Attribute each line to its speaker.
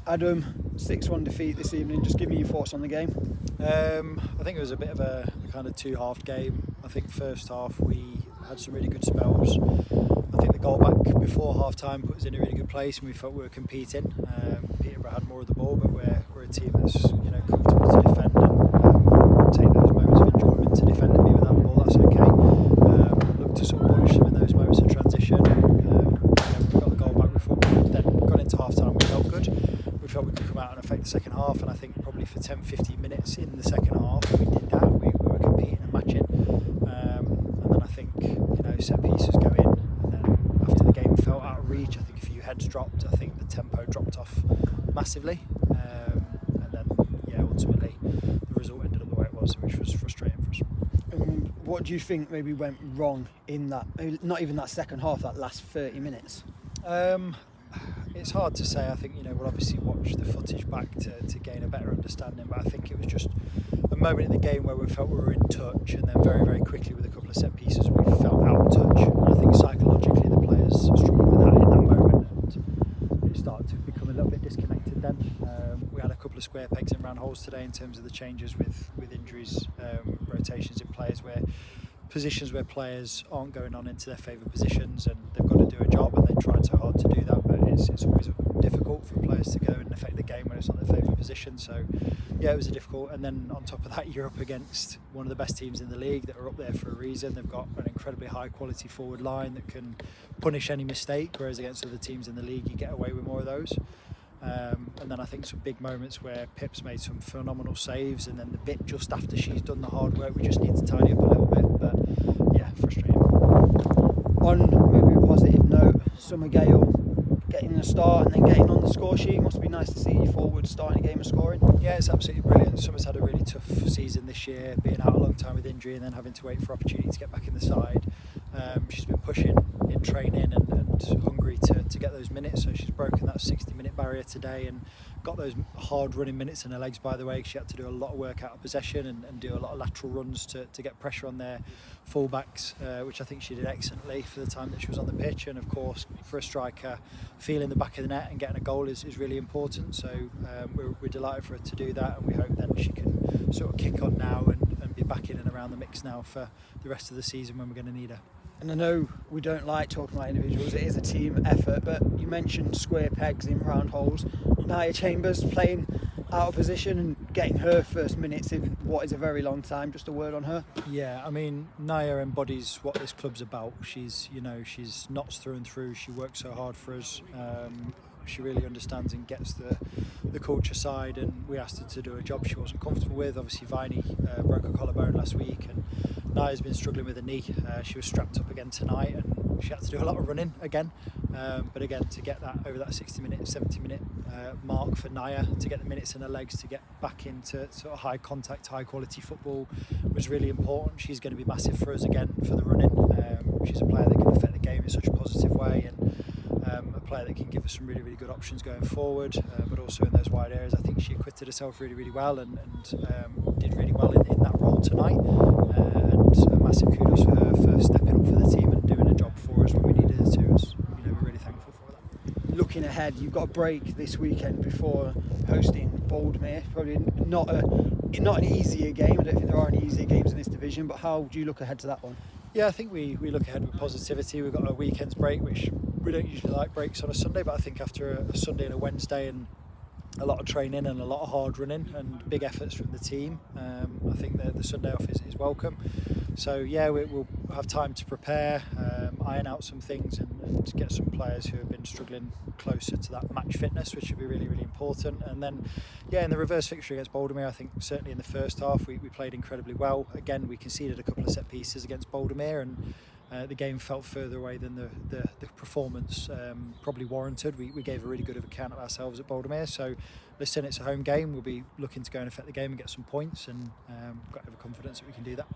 Speaker 1: Adam, 6-1 defeat this evening. Just give me your thoughts on the game.
Speaker 2: I think it was a bit of a kind of two-half game. I think first half we had some really good spells. I think the goal back before half-time put us in a really good place and we felt we were competing. Peterborough had more of the ball, but we're a team that's comfortable to defend and take those moments of enjoyment to defend and be without the ball. That's okay. Look to sort of punish them in those moments of transition. We got the goal back before, then got into half-time. We felt good. We felt we could come out and affect the second half, and I think probably for 10-15 minutes in the second half we did that. We were competing and matching, and then I think set pieces go in, and then after the game felt out of reach, I think a few heads dropped. I think the tempo dropped off massively, and then ultimately the result ended up the way it was, which was frustrating for us.
Speaker 1: What do you think maybe went wrong in that, not even that second half, that last 30 minutes?
Speaker 2: It's hard to say. I think we'll obviously watch the footage back to gain a better understanding, but I think it was just a moment in the game where we felt we were in touch, and then very, very quickly with a couple of set pieces we felt out of touch. And I think psychologically the players struggled with that in that moment, and it started to become a little bit disconnected then. We had a couple of square pegs in round holes today in terms of the changes with injuries, rotations in players, where positions where players aren't going on into their favourite positions and they've got to do a job, and they tried so hard to do that, but it's always difficult for players to go and affect the game when it's not their favourite position. So it was difficult, and then on top of that you're up against one of the best teams in the league that are up there for a reason. They've got an incredibly high quality forward line that can punish any mistake, whereas against other teams in the league you get away with more of those. And then I think some big moments where Pip's made some phenomenal saves, and then the bit just after she's done the hard work we just need to tidy up a little bit, but frustrating.
Speaker 1: On maybe a positive note, Summer Gale getting a start and then getting on the score sheet. Must be nice to see you forward starting a game and scoring.
Speaker 2: Yeah, it's absolutely brilliant. Summer's had a really tough season this year, being out a long time with injury and then having to wait for opportunity to get back in the side. She's been pushing in training and hungry to get those minutes, so she's broken that 60-minute barrier today and got those hard running minutes in her legs. By the way, she had to do a lot of work out of possession and do a lot of lateral runs to get pressure on their fullbacks, which I think she did excellently for the time that she was on the pitch. And of course, for a striker, feeling the back of the net and getting a goal is really important, so we're delighted for her to do that, and we hope then she can sort of kick on now and be back in and around the mix now for the rest of the season when we're going to need her.
Speaker 1: And I know we don't like talking about individuals, it is a team effort, but you mentioned square pegs in round holes. Nia Chambers playing out of position and getting her first minutes in what is a very long time. Just a word on her.
Speaker 2: Yeah, I mean, Nia embodies what this club's about. She's Notts through and through. She works so hard for us. She really understands and gets the culture side, and we asked her to do a job she wasn't comfortable with. Obviously Viney broke her collarbone last week, and Nia's been struggling with her knee. She was strapped up again tonight and she had to do a lot of running again, but again, to get that over that 60-minute, 70-minute mark for Nia, to get the minutes in her legs, to get back into sort of high contact, high quality football was really important. She's going to be massive for us again for the running. She's a player that can affect the game in such a positive way, and a player that can give us some really, really good options going forward, but also in those wide areas. I think she acquitted herself really, really well and did really well in that role tonight, and a massive kudos for her for stepping up for the team and doing a job for us when we needed her to. We're really thankful for that.
Speaker 1: Looking ahead, you've got a break this weekend before hosting Boldmere. Probably not an easier game. I don't think there are any easier games in this division, but how do you look ahead to that one?
Speaker 2: Yeah, I think we look ahead with positivity. We've got a weekend's break, which we don't usually like breaks on a Sunday, but I think after a Sunday and a Wednesday and a lot of training and a lot of hard running and big efforts from the team, I think that the Sunday off is welcome. So we'll have time to prepare, iron out some things and get some players who have been struggling closer to that match fitness, which would be really, really important. And then in the reverse fixture against Boldmere, I think certainly in the first half we played incredibly well. Again, we conceded a couple of set pieces against Boldmere, and the game felt further away than the performance probably warranted. We gave a really good account of ourselves at Boldmere, so listen, it's a home game. We'll be looking to go and affect the game and get some points, and got every confidence that we can do that.